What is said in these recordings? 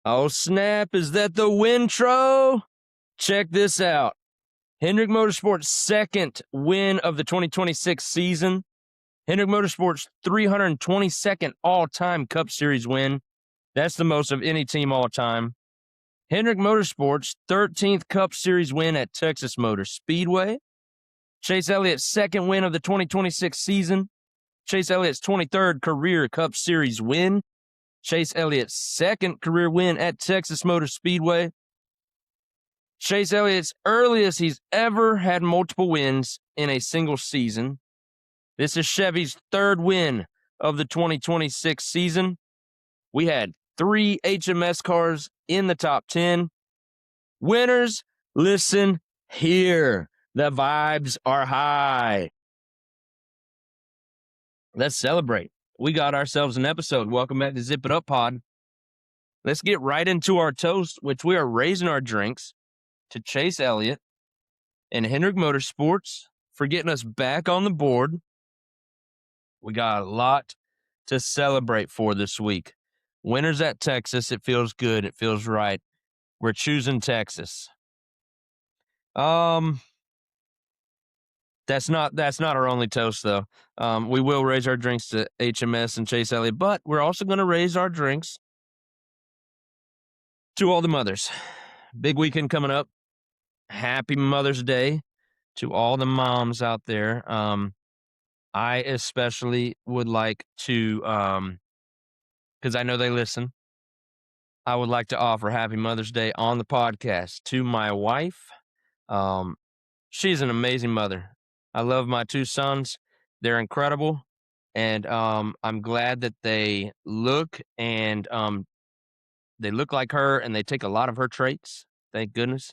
Oh, snap. Is that the Wintro? Check this out. Hendrick Motorsports' second win of the 2026 season. Hendrick Motorsports' 322nd all-time Cup Series win. That's the most of any team all-time. Hendrick Motorsports' 13th Cup Series win at Texas Motor Speedway. Chase Elliott's second win of the 2026 season. Chase Elliott's 23rd career Cup Series win. Chase Elliott's second career win at Texas Motor Speedway. Chase Elliott's earliest he's ever had multiple wins in a single season. This is Chevy's third win of the 2026 season. We had 3 HMS cars in the top 10. Winners, listen here. The vibes are high. Let's celebrate. We got ourselves an episode. Welcome back to Zip It Up Pod. Let's get right into our toast, which we are raising our drinks to Chase Elliott and Hendrick Motorsports for getting us back on the board. We got a lot to celebrate for this week. Winners at Texas. It feels good. It feels right. We're choosing Texas. That's not our only toast, though. We will raise our drinks to HMS and Chase Elliott, but we're also going to raise our drinks to all the mothers. Big weekend coming up. Happy Mother's Day to all the moms out there. I especially would like to, because I know they listen, I would like to offer Happy Mother's Day on the podcast to my wife. She's an amazing mother. I love my 2 sons. They're incredible. And I'm glad that they look like her, and they take a lot of her traits. Thank goodness.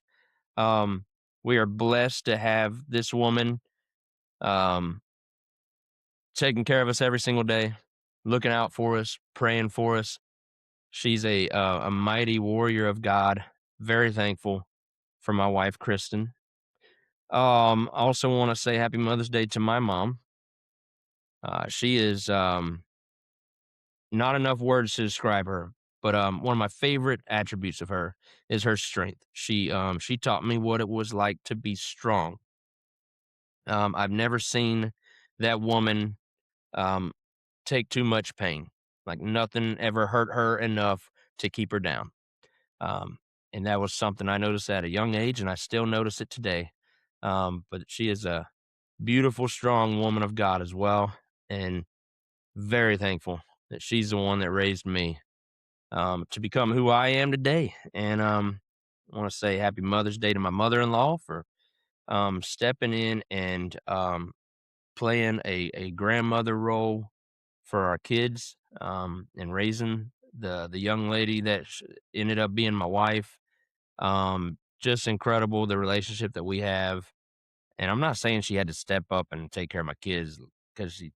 We are blessed to have this woman taking care of us every single day, looking out for us, praying for us. She's a mighty warrior of God. Very thankful for my wife, Kristen. I also want to say Happy Mother's Day to my mom. She is not enough words to describe her, but one of my favorite attributes of her is her strength. She taught me what it was like to be strong. I've never seen that woman take too much pain. Like nothing ever hurt her enough to keep her down. And that was something I noticed at a young age, and I still notice it today. But she is a beautiful, strong woman of God as well, and very thankful that she's the one that raised me to become who I am today. And I want to say Happy Mother's Day to my mother-in-law for stepping in and playing a grandmother role for our kids and raising the young lady that ended up being my wife. Just incredible, the relationship that we have. And I'm not saying she had to step up and take care of my kids because she,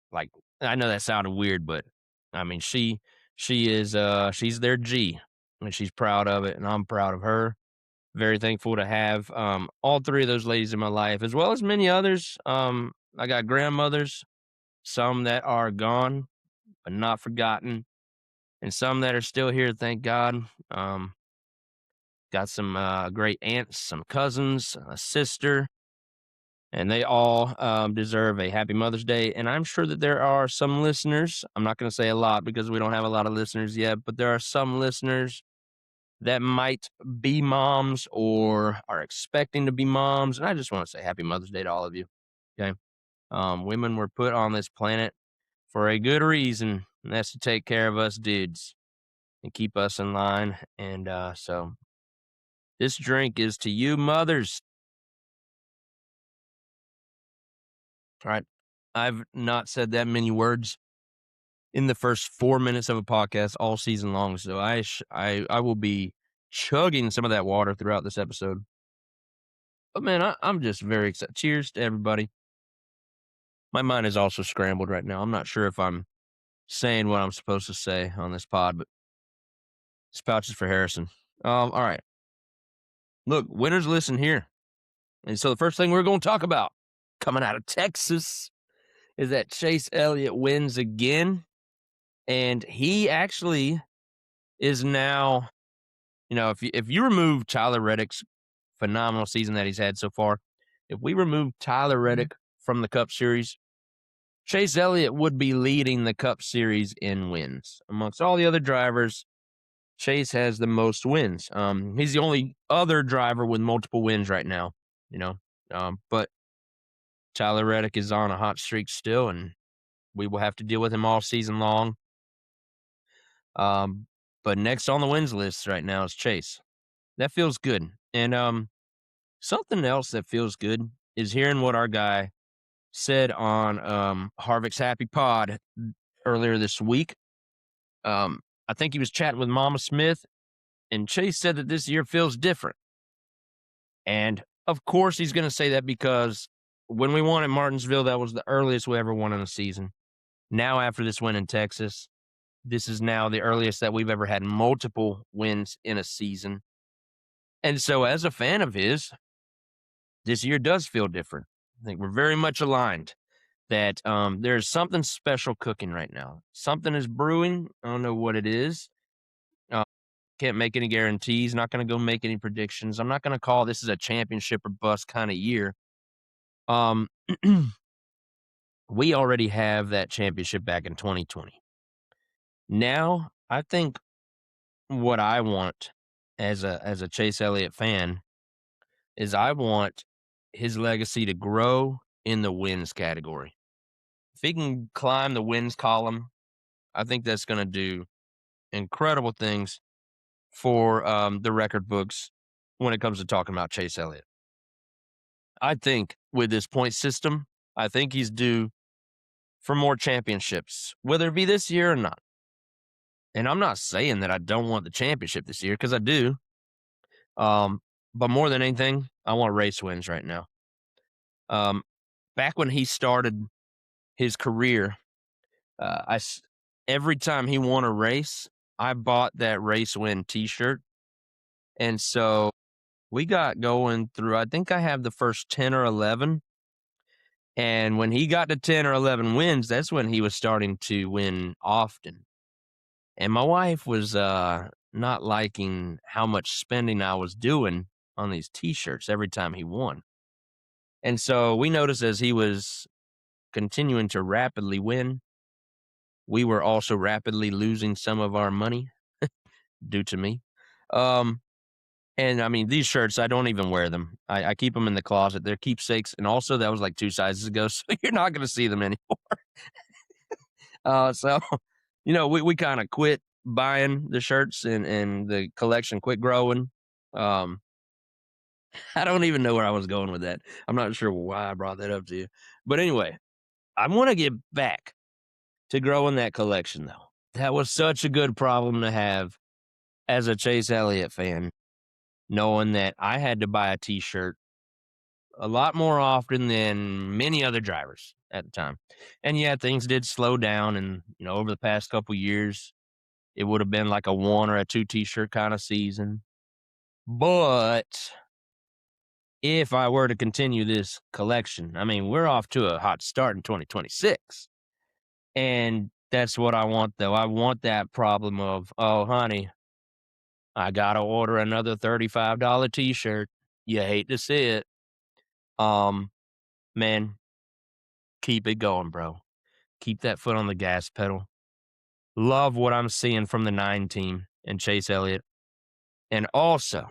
like, I know that sounded weird, but I mean, she is, she's their G, and she's proud of it, and I'm proud of her. Very thankful to have all 3 of those ladies in my life, as well as many others. I got grandmothers, some that are gone but not forgotten, and some that are still here, thank God. Got some great aunts, some cousins, a sister, and they all deserve a happy Mother's Day. And I'm sure that there are some listeners, I'm not going to say a lot because we don't have a lot of listeners yet, but there are some listeners that might be moms or are expecting to be moms. And I just want to say happy Mother's Day to all of you. Okay. Women were put on this planet for a good reason, and that's to take care of us dudes and keep us in line. And so this drink is to you mothers. All right. I've not said that many words in the first 4 minutes of a podcast all season long, so I will be chugging some of that water throughout this episode. But man, I'm just very excited. Cheers to everybody. My mind is also scrambled right now. I'm not sure if I'm saying what I'm supposed to say on this pod, but this pouch is for Harrison. All right. Look, winners listen here. And so the first thing we're going to talk about coming out of Texas is that Chase Elliott wins again. And he actually is now, if you remove Tyler Reddick's phenomenal season that he's had so far, if we remove Tyler Reddick from the Cup Series, Chase Elliott would be leading the Cup Series in wins. Amongst all the other drivers, Chase has the most wins. He's the only other driver with multiple wins right now, you know. But Tyler Reddick is on a hot streak still, and we will have to deal with him all season long. Um, but next on the wins list right now is Chase. That feels good. And something else that feels good is hearing what our guy said on Harvick's Happy Pod earlier this week. I think he was chatting with Mama Smith, and Chase said that this year feels different. And of course, he's going to say that because when we won at Martinsville, that was the earliest we ever won in a season. Now, after this win in Texas, this is now the earliest that we've ever had multiple wins in a season. And so, as a fan of his, this year does feel different. I think we're very much aligned that there's something special cooking right now. Something is brewing. I don't know what it is. Can't make any guarantees. Not going to go make any predictions. I'm not going to call this is a championship or bust kind of year. Um, we already have that championship back in 2020. Now, I think what I want as a Chase Elliott fan is I want his legacy to grow in the wins category. If he can climb the wins column, I think that's going to do incredible things for the record books when it comes to talking about Chase Elliott. I think with this point system, I think he's due for more championships, whether it be this year or not. And I'm not saying that I don't want the championship this year, because I do. But more than anything, I want race wins right now. Back when he started his career, every time he won a race, I bought that race win T-shirt. And so we got going through, I think I have the first 10 or 11. And when he got to 10 or 11 wins, that's when he was starting to win often. And my wife was not liking how much spending I was doing on these T-shirts every time he won. And so we noticed as he was continuing to rapidly win, we were also rapidly losing some of our money due to me. And I mean, these shirts, I don't even wear them. I keep them in the closet. They're keepsakes. And also, that was like 2 sizes ago, so you're not going to see them anymore. So, we kind of quit buying the shirts and the collection quit growing. I don't even know where I was going with that. I'm not sure why I brought that up to you. But anyway, I want to get back to growing that collection, though. That was such a good problem to have as a Chase Elliott fan, knowing that I had to buy a T-shirt a lot more often than many other drivers at the time. And yeah, things did slow down, and over the past couple years, it would have been like a 1 or a 2 T-shirt kind of season. But if I were to continue this collection, I mean, we're off to a hot start in 2026. And that's what I want, though. I want that problem of, oh, honey, I got to order another $35 T-shirt. You hate to see it. Man, keep it going, bro. Keep that foot on the gas pedal. Love what I'm seeing from the 9 team and Chase Elliott. And also,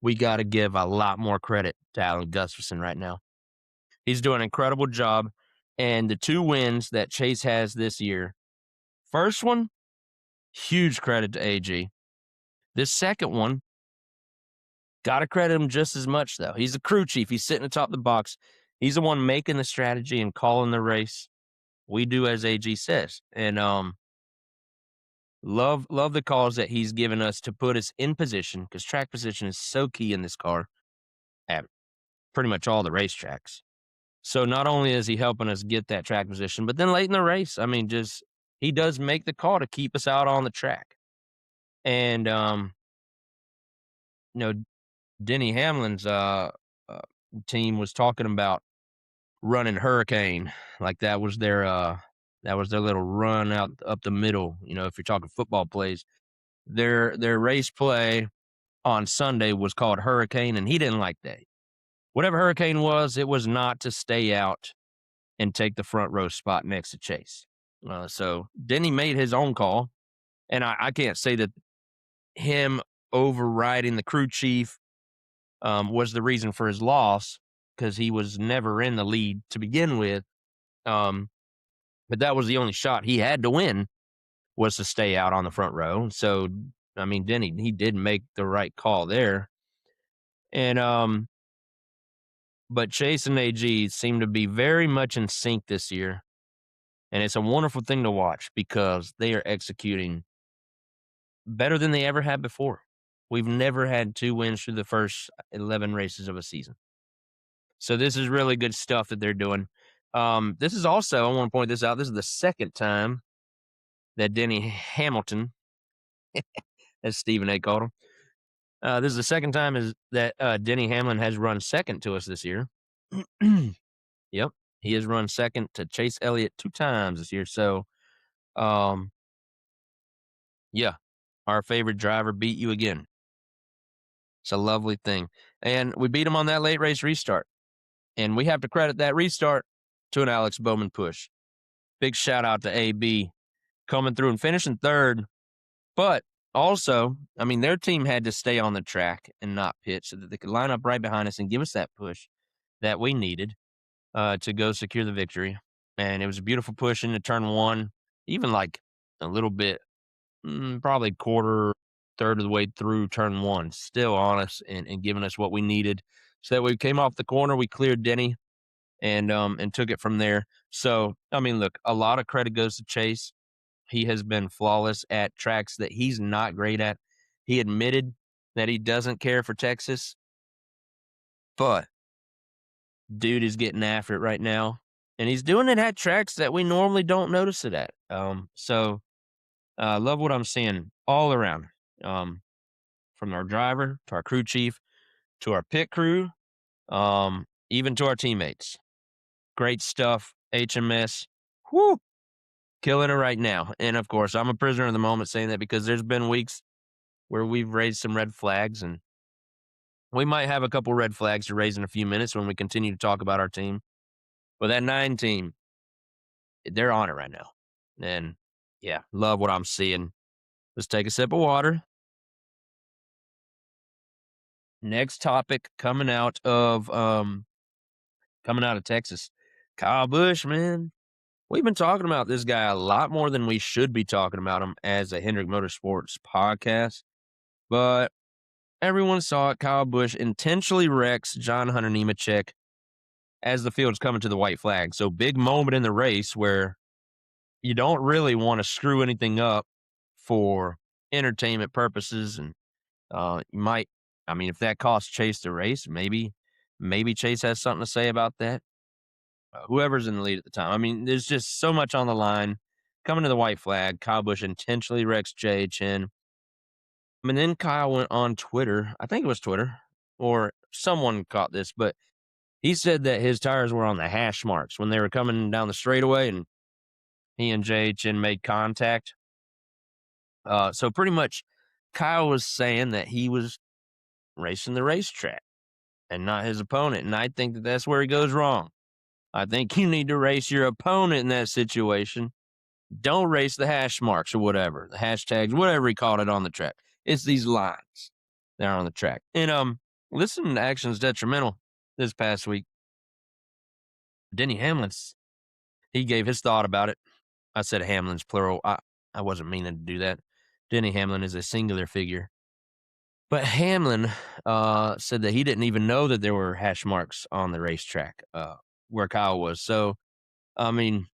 we got to give a lot more credit to Alan Gustafson right now. He's doing an incredible job. And the 2 wins that Chase has this year, first one, huge credit to AG. This second one, got to credit him just as much, though. He's the crew chief. He's sitting atop the box. He's the one making the strategy and calling the race. We do as AG says. And love the calls that he's given us to put us in position, because track position is so key in this car at pretty much all the racetracks. So not only is he helping us get that track position, but then late in the race, I mean, he does make the call to keep us out on the track. And Denny Hamlin's team was talking about running Hurricane, like that was their little run out up the middle. If you're talking football plays, Their race play on Sunday was called Hurricane, and he didn't like that. Whatever Hurricane was, it was not to stay out and take the front row spot next to Chase. So Denny made his own call, and I can't say that him overriding the crew chief was the reason for his loss, because he was never in the lead to begin with. Um, but that was the only shot he had to win, was to stay out on the front row. So, I mean, Denny, he did make the right call there. And but Chase and AG seem to be very much in sync this year. And it's a wonderful thing to watch because they are executing better than they ever had before. We've never had 2 wins through the first 11 races of a season. So this is really good stuff that they're doing. This is also, I want to point this out, this is the second time that Denny Hamilton, as Stephen A. called him, this is the second time that Denny Hamlin has run second to us this year. Yep. He has run second to Chase Elliott 2 times this year. So, yeah, our favorite driver beat you again. It's a lovely thing. And we beat him on that late race restart. And we have to credit that restart to an Alex Bowman push. Big shout out to AB coming through and finishing third. But also, I mean, their team had to stay on the track and not pit so that they could line up right behind us and give us that push that we needed to go secure the victory. And it was a beautiful push into turn 1, even like a little bit, probably third of the way through turn 1, still on us and giving us what we needed. So that we came off the corner, we cleared Denny and took it from there. So, I mean, look, a lot of credit goes to Chase. He has been flawless at tracks that he's not great at. He admitted that he doesn't care for Texas, but dude is getting after it right now. And he's doing it at tracks that we normally don't notice it at. So I love what I'm seeing all around. From our driver to our crew chief to our pit crew, even to our teammates. Great stuff. HMS. Whoo! Killing it right now. And of course, I'm a prisoner of the moment saying that because there's been weeks where we've raised some red flags, and we might have a couple red flags to raise in a few minutes when we continue to talk about our team. But that 9 team, they're on it right now. And yeah, love what I'm seeing. Let's take a sip of water. Next topic coming out of Texas. Kyle Busch, man. We've been talking about this guy a lot more than we should be talking about him as a Hendrick Motorsports podcast. But everyone saw it. Kyle Busch intentionally wrecks John Hunter Nemechek as the field's coming to the white flag. So big moment in the race where you don't really want to screw anything up for entertainment purposes. And you might, I mean, if that costs Chase the race, maybe Chase has something to say about that. Whoever's in the lead at the time. I mean, there's just so much on the line. Coming to the white flag, Kyle Busch intentionally wrecks JHN. I mean, then Kyle went on Twitter. I think it was Twitter or someone caught this, but he said that his tires were on the hash marks when they were coming down the straightaway and he and JHN made contact. So pretty much Kyle was saying that he was racing the racetrack and not his opponent. And I think that that's where he goes wrong. I think you need to race your opponent in that situation. Don't race the hash marks or whatever, the hashtags, whatever he called it on the track. It's these lines that are on the track. And listen to Actions Detrimental this past week. Denny Hamlin's, he gave his thought about it. I said Hamlin's plural. I wasn't meaning to do that. Denny Hamlin is a singular figure. But Hamlin said that he didn't even know that there were hash marks on the racetrack where Kyle was. So, I mean,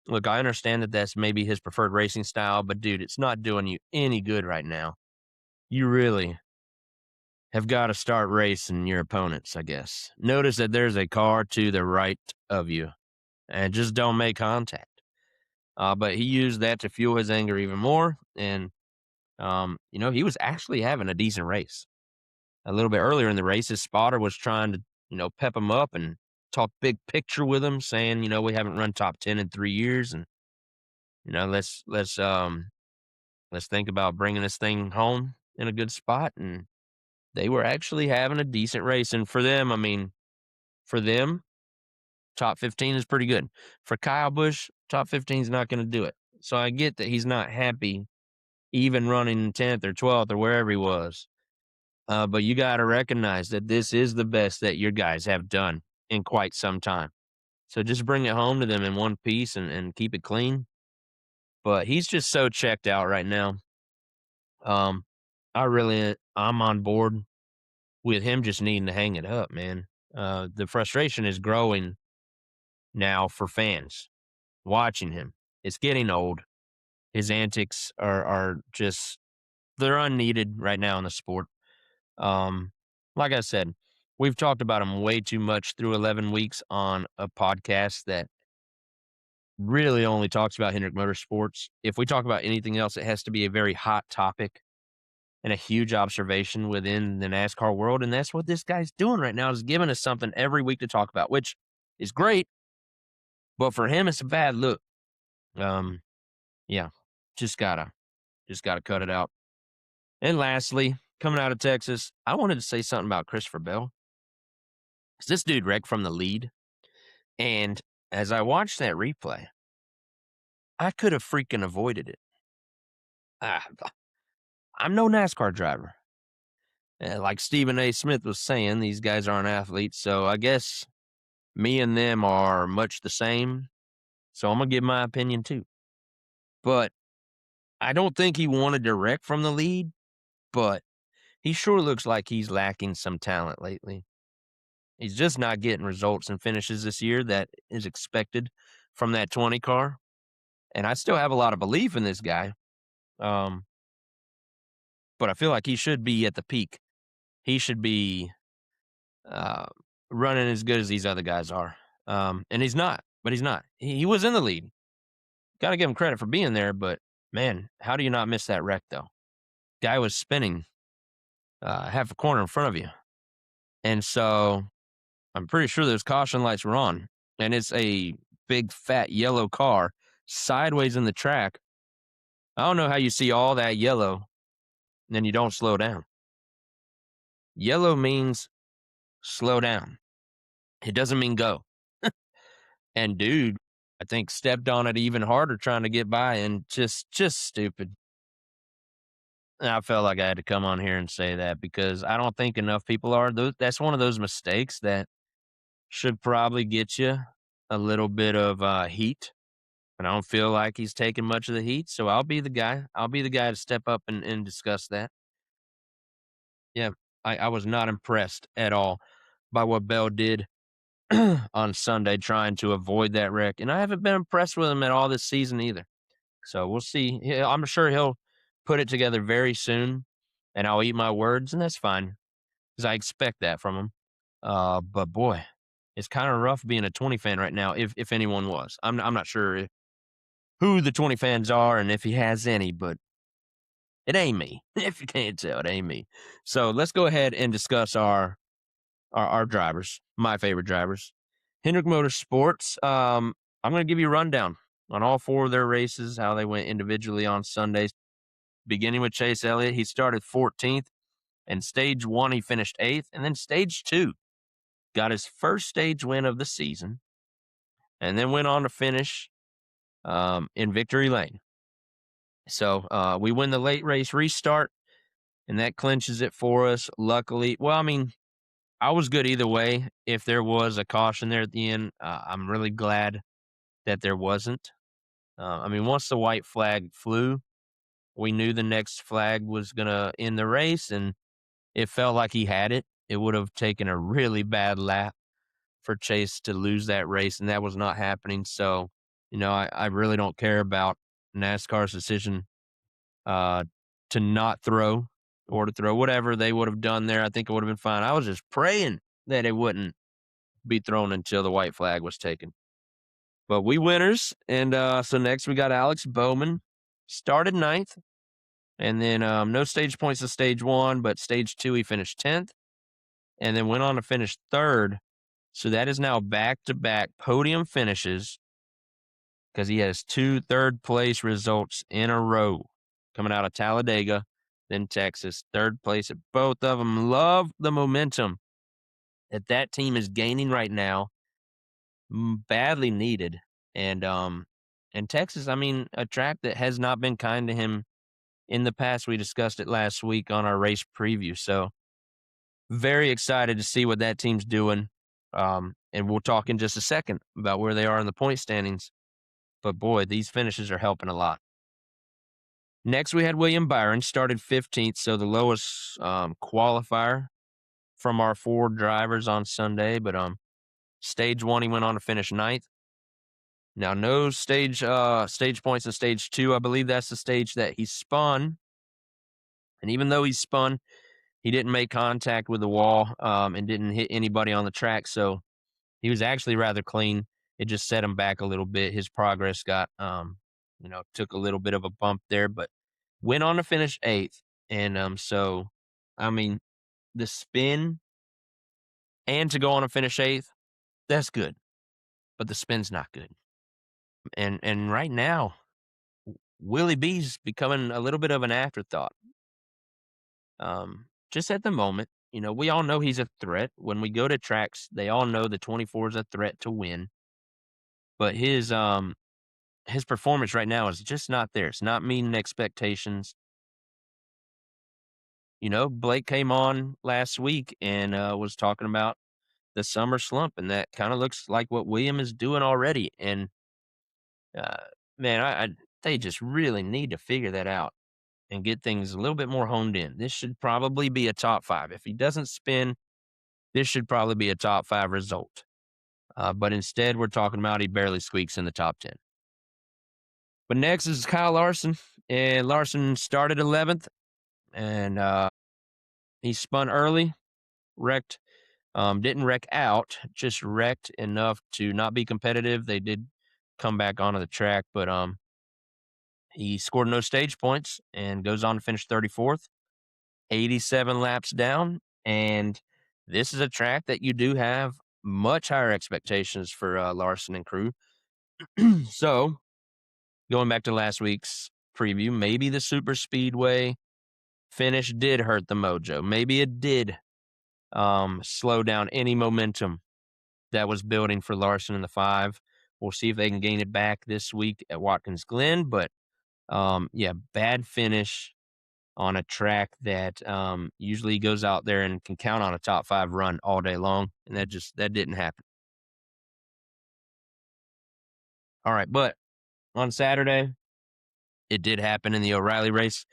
look, I understand that that's maybe his preferred racing style, but dude, it's not doing you any good right now. You really have got to start racing your opponents, I guess. Notice that there's a car to the right of you and just don't make contact. But he used that to fuel his anger even more. And, he was actually having a decent race. A little bit earlier in the race, his spotter was trying to, pep him up and talk big picture with him, saying, we haven't run top 10 in 3 years. And, let's let's think about bringing this thing home in a good spot. And they were actually having a decent race. And for them, I mean, for them, top 15 is pretty good. For Kyle Busch, top 15 is not going to do it. So I get that he's not happy even running 10th or 12th or wherever he was. But you got to recognize that this is the best that your guys have done in quite some time. So just bring it home to them in one piece and keep it clean. But he's just so checked out right now. Um, I'm on board with him just needing to hang it up, man. The frustration is growing now for fans watching him. It's getting old. His antics are just they're unneeded right now in the sport. Um, like I said, we've talked about him way too much through 11 weeks on a podcast that really only talks about Hendrick Motorsports. If we talk about anything else, it has to be a very hot topic and a huge observation within the NASCAR world. And that's what this guy's doing right now, is giving us something every week to talk about, which is great. But for him, it's a bad look. Um, yeah, just gotta cut it out. And lastly, coming out of Texas, I wanted to say something about Christopher Bell. 'Cause this dude wrecked from the lead. And as I watched that replay, I could have freaking avoided it. Ah, I'm no NASCAR driver. Like Stephen A. Smith was saying, these guys aren't athletes. So I guess me and them are much the same. So I'm going to give my opinion too. But I don't think he wanted to wreck from the lead, but he sure looks like he's lacking some talent lately. He's just not getting results and finishes this year that is expected from that 20 car. And I still have a lot of belief in this guy. Um, but I feel like he should be at the peak. He should be uh, running as good as these other guys are. And he's not, but he's not. He was in the lead. Got to give him credit for being there, but man, how do you not miss that wreck though? Guy was spinning half a corner in front of you. And so I'm pretty sure those caution lights were on. And it's a big, fat yellow car sideways in the track. I don't know how you see all that yellow and then you don't slow down. Yellow means slow down. It doesn't mean go. And dude, I think stepped on it even harder trying to get by, and just stupid. And I felt like I had to come on here and say that because I don't think enough people are. That's one of those mistakes that should probably get you a little bit of heat. And I don't feel like he's taking much of the heat, so I'll be the guy. I'll be the guy to step up and discuss that. Yeah, I was not impressed at all by what Bell did on Sunday trying to avoid that wreck, and I haven't been impressed with him at all this season either. So we'll see. I'm sure he'll put it together very soon, and I'll eat my words, and that's fine because I expect that from him. But boy, it's kind of rough being a 20 fan right now. If anyone was, I'm not sure who the 20 fans are and if he has any, but it ain't me. If you can't tell, it ain't me. So let's go ahead and discuss our drivers, my favorite drivers. Hendrick Motorsports. I'm going to give you a rundown on all four of their races, how they went individually on Sundays. Beginning with Chase Elliott, he started 14th. And stage one, he finished 8th. And then stage two, got his first stage win of the season. And then went on to finish in victory lane. So we win the late race restart, and that clinches it for us. Luckily, well, I mean, I was good either way. If there was a caution there at the end, I'm really glad that there wasn't. I mean, once the white flag flew, we knew the next flag was going to end the race, and it felt like he had it. It would have taken a really bad lap for Chase to lose that race, and that was not happening. So, I really don't care about NASCAR's decision uh, to not throw or to throw. Whatever they would have done there, I think it would have been fine. I was just praying that it wouldn't be thrown until the white flag was taken. But we winners, and so next we got Alex Bowman, started 9th, and then no stage points to stage one, but stage two he finished 10th, and then went on to finish 3rd. So that is now back-to-back podium finishes because he has 2 third-place results in a row. coming out of Talladega, then Texas, 3rd place at both of them. Love the momentum that team is gaining right now, badly needed. And Texas, I mean, a track that has not been kind to him in the past. We discussed it last week on our race preview. So very excited to see what that team's doing. And we'll talk in just a second about where they are in the point standings. But boy, these finishes are helping a lot. Next, we had William Byron, started 15th, so the lowest qualifier from our 4 drivers on Sunday. But stage 1, he went on to finish 9th. Now, no stage points in stage 2. I believe that's the stage that he spun. And even though he spun, he didn't make contact with the wall and didn't hit anybody on the track. So he was actually rather clean. It just set him back a little bit. His progress got, took a little bit of a bump there, but went on to finish 8th. And so, I mean, the spin and to go on and finish 8th, that's good. But the spin's not good. And right now, Willie B's becoming a little bit of an afterthought. Just at the moment, we all know he's a threat. When we go to tracks, they all know the 24 is a threat to win. But his performance right now is just not there. It's not meeting expectations. Blake came on last week and was talking about the summer slump, and that kind of looks like what William is doing already. And uh, man, they just really need to figure that out and get things a little bit more honed in. This should probably be a top 5. If he doesn't spin, this should probably be a top 5 result. But instead, we're talking about he barely squeaks in the top 10. But next is Kyle Larson, and Larson started 11th, and he spun early, wrecked. Didn't wreck out, just wrecked enough to not be competitive. They did come back onto the track, but he scored no stage points and goes on to finish 34th, 87 laps down. And this is a track that you do have much higher expectations for Larson and crew. So, going back to last week's preview, maybe the super speedway finish did hurt the mojo. Maybe it did slow down any momentum that was building for Larson in the 5. We'll see if they can gain it back this week at Watkins Glen. But bad finish on a track that usually goes out there and can count on a top 5 run all day long, and that didn't happen. All right, but on Saturday, it did happen in the O'Reilly race.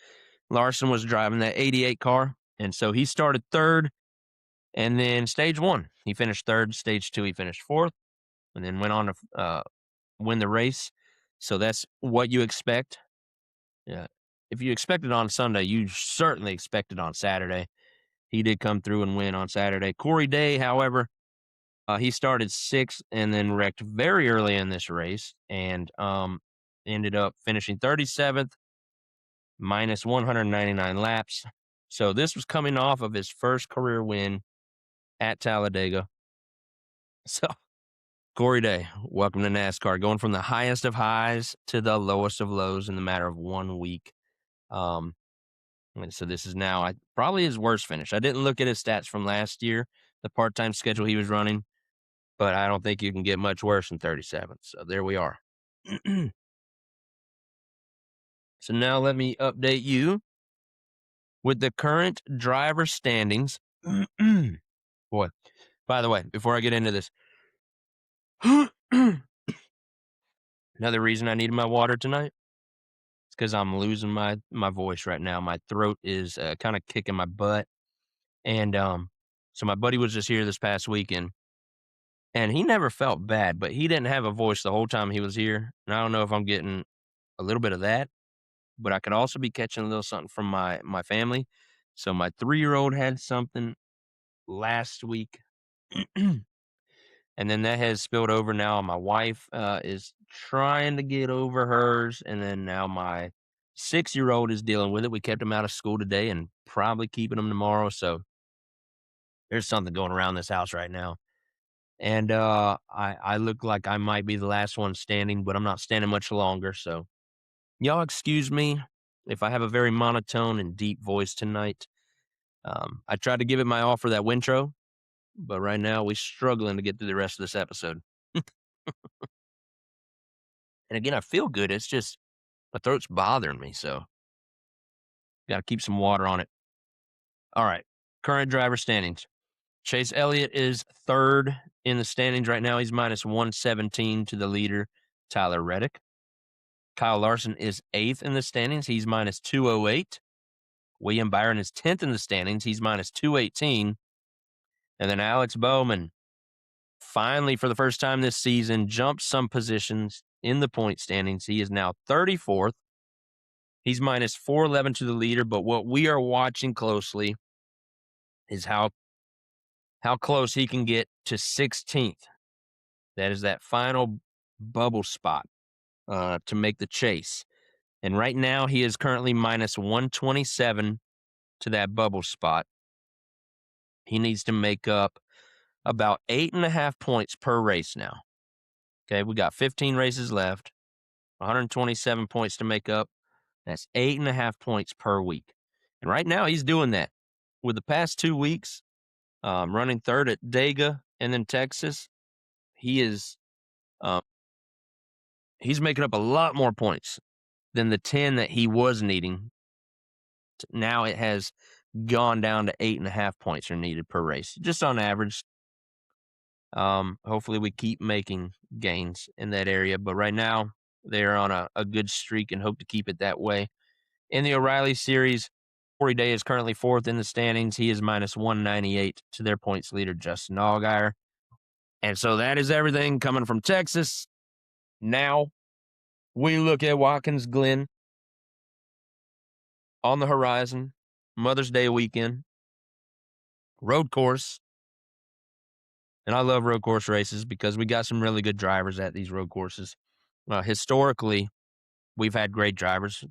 Larson was driving that 88 car, and so he started 3rd, and then stage 1, he finished 3rd. Stage 2, he finished 4th, and then went on to win the race. So that's what you expect. Yeah. If you expect it on Sunday, you certainly expect it on Saturday. He did come through and win on Saturday. Corey Day, however, he started 6th and then wrecked very early in this race and ended up finishing 37th, minus 199 laps. So this was coming off of his first career win at Talladega. So Corey Day, welcome to NASCAR, going from the highest of highs to the lowest of lows in the matter of 1 week. And so this is now probably his worst finish. I didn't look at his stats from last year, the part-time schedule he was running, but I don't think you can get much worse than 37th. So there we are. So now let me update you with the current driver standings. Boy, by the way, before I get into this, another reason I needed my water tonight is because I'm losing my voice right now. My throat is kind of kicking my butt. And so my buddy was just here this past weekend, and he never felt bad, but he didn't have a voice the whole time he was here. And I don't know if I'm getting a little bit of that, but I could also be catching a little something from my family. So my 3-year-old had something last week, and then that has spilled over now. My wife is trying to get over hers, and then now my 6-year-old is dealing with it. We kept him out of school today and probably keeping him tomorrow. So there's something going around this house right now. And I look like I might be the last one standing, but I'm not standing much longer. So y'all excuse me. if I have a very monotone and deep voice tonight, I tried to give it my all for that Wintro, but right now we struggling to get through the rest of this episode. And again, I feel good. It's just my throat's bothering me, so got to keep some water on it. All right, current driver standings. Chase Elliott is third in the standings right now. He's minus 117 to the leader, Tyler Reddick. Kyle Larson is eighth in the standings. He's minus 208. William Byron is 10th in the standings. He's minus 218. And then Alex Bowman, finally, for the first time this season, jumped some positions in the point standings. He is now 34th. He's minus 411 to the leader. But what we are watching closely is how close he can get to 16th. That is that final bubble spot to make the chase. And right now, he is currently minus 127 to that bubble spot. He needs to make up about 8.5 points per race now. Okay, we got 15 races left, 127 points to make up. That's 8.5 points per week. And right now, he's doing that. With the past 2 weeks, running third at Dega and then Texas, he is he's making up a lot more points than the 10 that he was needing. Now it has gone down to 8.5 points are needed per race, just on average. Hopefully we keep making gains in that area, but right now they're on a good streak and hope to keep it that way. In the O'Reilly series, Corey Day is currently fourth in the standings. He is minus 198 to their points leader, Justin Allgaier. And so that is everything coming from Texas. Now we look at Watkins Glen on the horizon, Mother's Day weekend, road course. And I love road course races because we got some really good drivers at these road courses. Historically, we've had great drivers,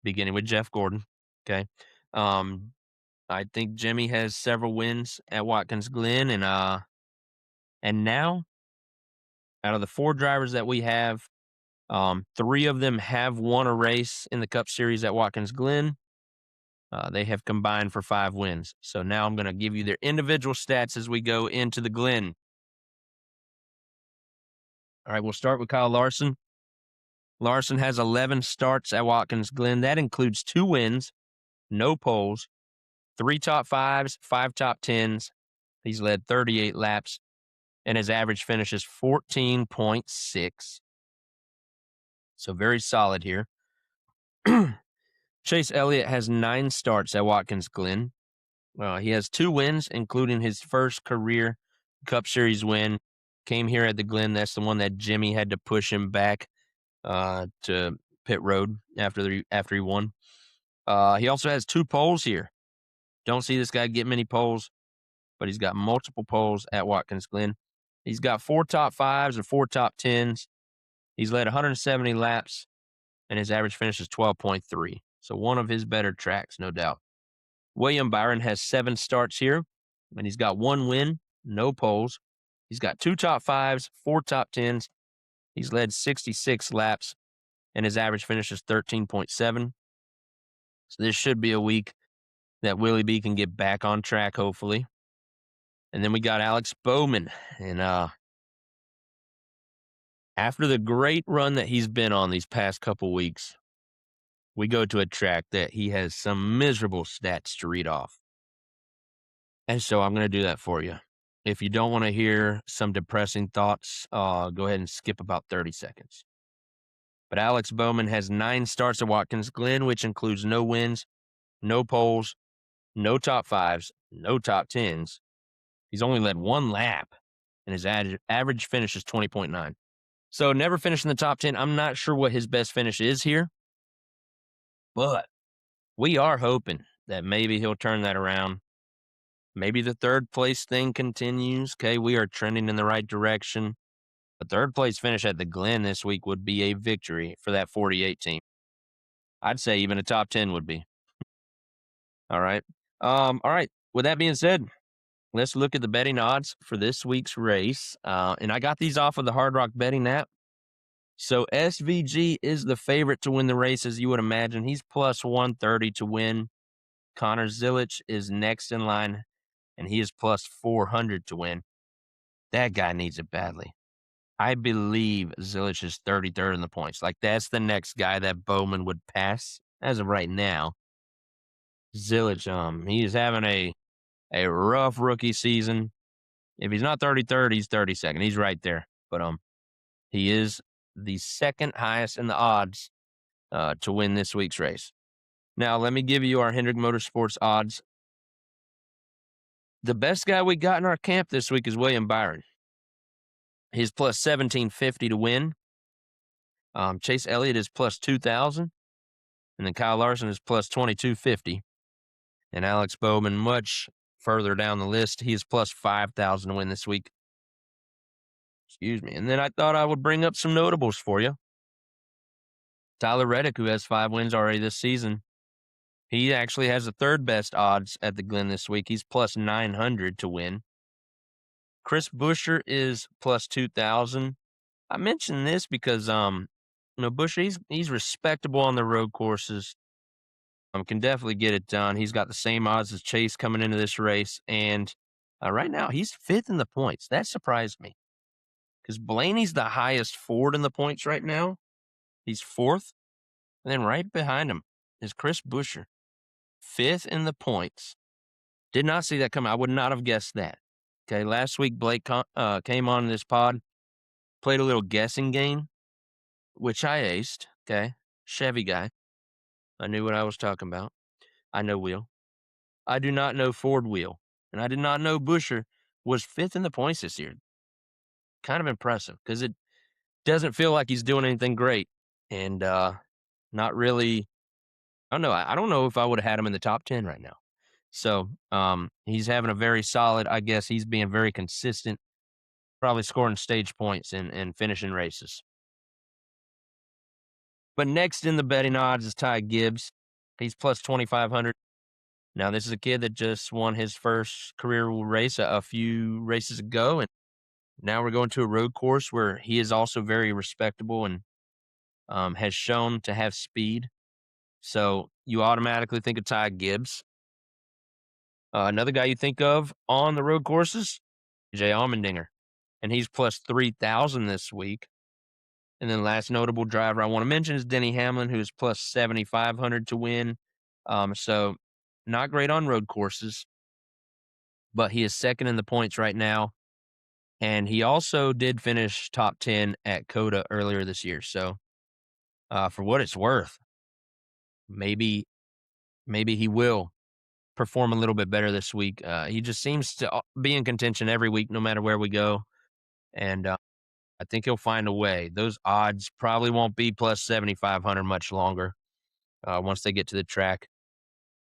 beginning with Jeff Gordon. Okay. I think Jimmy has several wins at Watkins Glen. And now, out of the 4 drivers that we have, 3 of them have won a race in the Cup Series at Watkins Glen. They have combined for 5 wins. So now I'm going to give you their individual stats as we go into the Glen. All right, we'll start with Kyle Larson. Larson has 11 starts at Watkins Glen. That includes 2 wins, no poles, 3 top 5s, 5 top 10s. He's led 38 laps, and his average finish is 14.6. So very solid here. Chase Elliott has 9 starts at Watkins Glen. He has 2 wins, including his first career Cup Series win. Came here at the Glen. That's the one that Jimmy had to push him back to pit road after he won. He also has 2 poles here. Don't see this guy get many poles, but he's got multiple poles at Watkins Glen. He's got 4 top 5s and 4 top 10s. He's led 170 laps, and his average finish is 12.3. So one of his better tracks, no doubt. William Byron has 7 starts here, and he's got 1 win, no poles. He's got 2 top 5s, 4 top 10s. He's led 66 laps, and his average finish is 13.7. So this should be a week that Willie B can get back on track, hopefully. And then we got Alex Bowman. And after the great run that he's been on these past couple weeks, we go to a track that he has some miserable stats to read off. And so I'm going to do that for you. If you don't want to hear some depressing thoughts, go ahead and skip about 30 seconds. But Alex Bowman has 9 starts at Watkins Glen, which includes no wins, no poles, no top 5s, no top 10s. He's only led 1 lap, and his average finish is 20.9. So never finished in the top 10. I'm not sure what his best finish is here, but we are hoping that maybe he'll turn that around. Maybe the 3rd place thing continues. Okay, we are trending in the right direction. A 3rd place finish at the Glen this week would be a victory for that 48 team. I'd say even a top 10 would be. All right. All right. With that being said, let's look at the betting odds for this week's race. And I got these off of the Hard Rock betting app. So SVG is the favorite to win the race, as you would imagine. He's plus 130 to win. Connor Zilic is next in line, and he is plus 400 to win. That guy needs it badly. I believe Zilic is 33rd in the points. Like, that's the next guy that Bowman would pass as of right now. Zilic, he is having a rough rookie season. If he's not 33rd, he's 32nd. He's right there. But he is the second highest in the odds to win this week's race. Now, let me give you our Hendrick Motorsports odds. The best guy we got in our camp this week is William Byron. He's plus 1750 to win. Chase Elliott is plus 2,000. And then Kyle Larson is plus 2250. And Alex Bowman, much further down the list, he is plus 5,000 to win this week. Excuse me. And then I thought I would bring up some notables for you. Tyler Reddick, who has 5 wins already this season, he actually has the third best odds at the Glen this week. He's plus 900 to win. Chris Buescher is plus 2,000. I mention this because, Buescher, he's respectable on the road courses. Can definitely get it done. He's got the same odds as Chase coming into this race, and right now he's 5th in the points. That surprised me because Blaney's the highest Ford in the points right now. He's 4th, and then right behind him is Chris Buescher, 5th in the points. Did not see that coming. I would not have guessed that. Okay, last week Blake came on this pod, played a little guessing game, which I aced. Okay, Chevy guy. I knew what I was talking about. I know wheel. I do not know Ford wheel. And I did not know Buescher was 5th in the points this year. Kind of impressive because it doesn't feel like he's doing anything great. And not really, I don't know. I don't know if I would have had him in the top 10 right now. So he's having a very solid, I guess he's being very consistent, probably scoring stage points and finishing races. But next in the betting odds is Ty Gibbs. He's plus 2,500. Now, this is a kid that just won his first career race a few races ago, and now we're going to a road course where he is also very respectable and has shown to have speed. So you automatically think of Ty Gibbs. Another guy you think of on the road courses, Jay Allmendinger, and he's plus 3,000 this week. And then last notable driver I want to mention is Denny Hamlin, who is plus 7,500 to win. So not great on road courses, but he is second in the points right now. And he also did finish top 10 at COTA earlier this year. So for what it's worth, maybe he will perform a little bit better this week. He just seems to be in contention every week, no matter where we go. And I think he'll find a way. Those odds probably won't be plus 7,500 much longer once they get to the track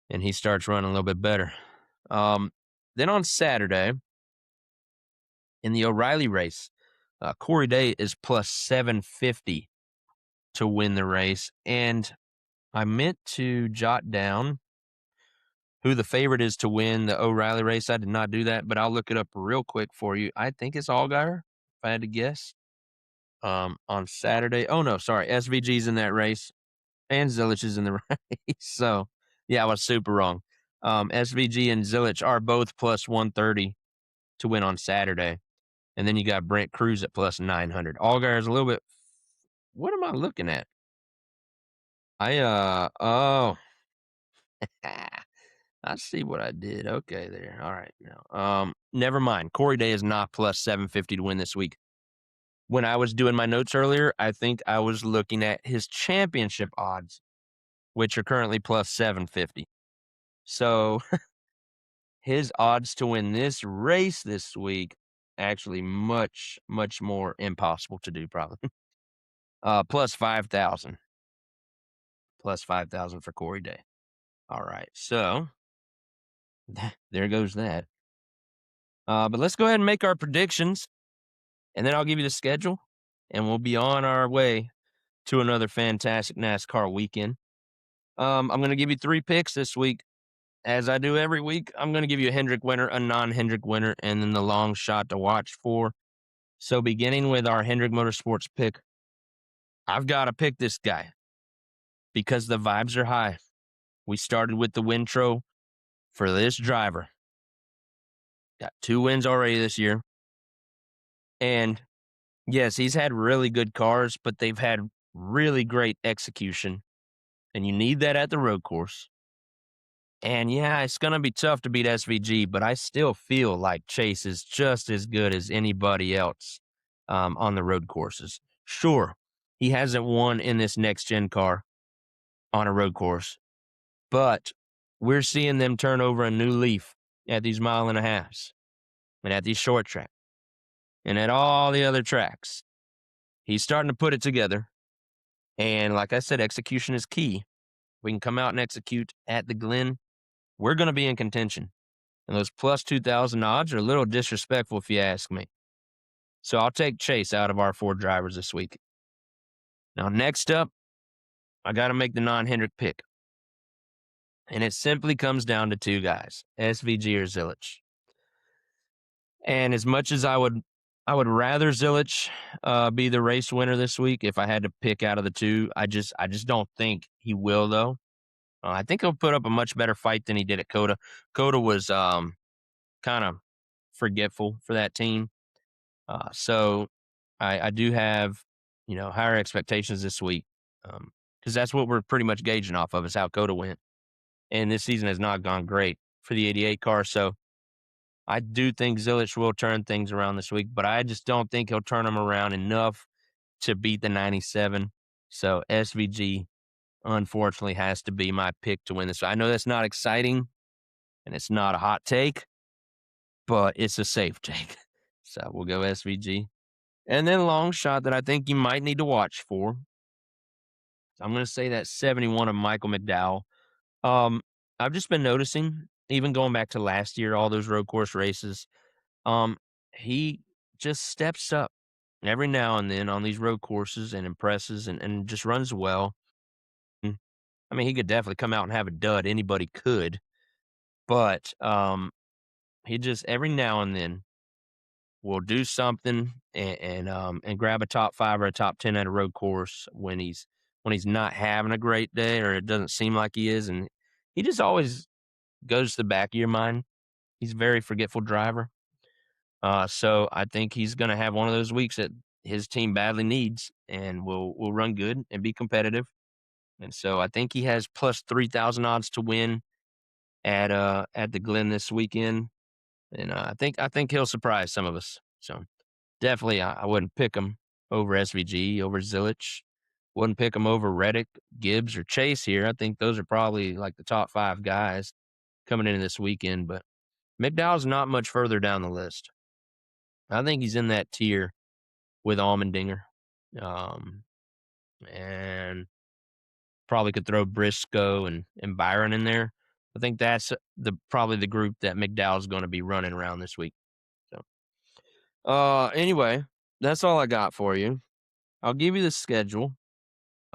and he starts running a little bit better. Then on Saturday, in the O'Reilly race, Corey Day is plus 750 to win the race. And I meant to jot down who the favorite is to win the O'Reilly race. I did not do that, but I'll look it up real quick for you. I think it's Allgaier, if I had to guess. On Saturday. Oh, no, sorry. SVG's in that race, and Zilic is in the race. So, yeah, I was super wrong. SVG and Zilic are both plus 130 to win on Saturday. And then you got Brent Cruz at plus 900. Allgaier is a little bit. What am I looking at? I see what I did. Okay, there. All right. Now, never mind. Corey Day is not plus 750 to win this week. When I was doing my notes earlier, I think I was looking at his championship odds, which are currently plus 750. So his odds to win this race this week actually much, much more impossible to do, probably. Plus 5,000. Plus 5,000 for Corey Day. All right. So there goes that. But let's go ahead and make our predictions, and then I'll give you the schedule, and we'll be on our way to another fantastic NASCAR weekend. I'm going to give you 3 picks this week. As I do every week, I'm going to give you a Hendrick winner, a non-Hendrick winner, and then the long shot to watch for. So beginning with our Hendrick Motorsports pick, I've got to pick this guy because the vibes are high. We started with the Wintro for this driver. Got 2 wins already this year. And yes, he's had really good cars, but they've had really great execution. And you need that at the road course. And yeah, it's going to be tough to beat SVG, but I still feel like Chase is just as good as anybody else on the road courses. Sure, he hasn't won in this next gen car on a road course, but we're seeing them turn over a new leaf at these mile and a halves and at these short tracks and at all the other tracks. He's starting to put it together. And like I said, execution is key. We can come out and execute at the Glen. We're going to be in contention. And those plus 2,000 odds are a little disrespectful if you ask me. So I'll take Chase out of our 4 drivers this week. Now, next up, I got to make the non-Hendrick pick. And it simply comes down to 2 guys, SVG or Zilich. And as much as I would rather Zilich be the race winner this week if I had to pick out of the 2. I just don't think he will, though. I think he'll put up a much better fight than he did at Coda. Coda was kind of forgetful for that team. So I do have, higher expectations this week because that's what we're pretty much gauging off of is how Coda went. And this season has not gone great for the 88 car. So I do think Zilich will turn things around this week, but I just don't think he'll turn them around enough to beat the 97. So SVG, unfortunately, has to be my pick to win this. I know that's not exciting and it's not a hot take, but it's a safe take. So we'll go SVG. And then long shot that I think you might need to watch for. I'm going to say that 71 of Michael McDowell. Um, I've just been noticing, even going back to last year, all those road course races, um, he just steps up every now and then on these road courses and impresses and just runs well. Mm, I mean, he could definitely come out and have a dud. Anybody could, but he just every now and then will do something and grab a top 5 or a top 10 at a road course when he's not having a great day or it doesn't seem like he is, and he just always goes to the back of your mind. He's a very forgetful driver. So I think he's going to have one of those weeks that his team badly needs and will run good and be competitive. And so I think he has plus 3,000 odds to win at the Glen this weekend. And I think he'll surprise some of us. So definitely I wouldn't pick him over SVG, over Zilich. Wouldn't pick him over Reddick, Gibbs, or Chase here. I think those are probably like the top 5 guys coming into this weekend. But McDowell's not much further down the list. I think he's in that tier with Allmendinger. Um, and probably could throw Briscoe and Byron in there. I think that's probably the group that McDowell's going to be running around this week. So, anyway, that's all I got for you. I'll give you the schedule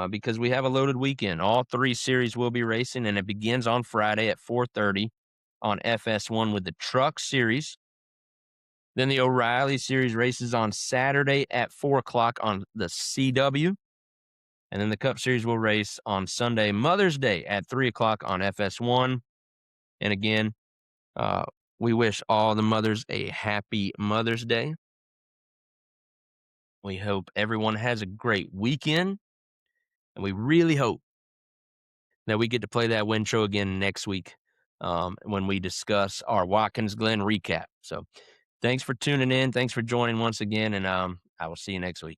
because we have a loaded weekend. All 3 series will be racing, and it begins on Friday at 4:30 on FS1 with the Truck Series. Then the O'Reilly Series races on Saturday at 4 o'clock on the CW. And then the Cup Series will race on Sunday, Mother's Day at 3 o'clock on FS1. And again, uh, we wish all the mothers a happy Mother's Day. We hope everyone has a great weekend. And we really hope that we get to play that Wintro again next week when we discuss our Watkins Glen recap. So thanks for tuning in. Thanks for joining once again. And I will see you next week.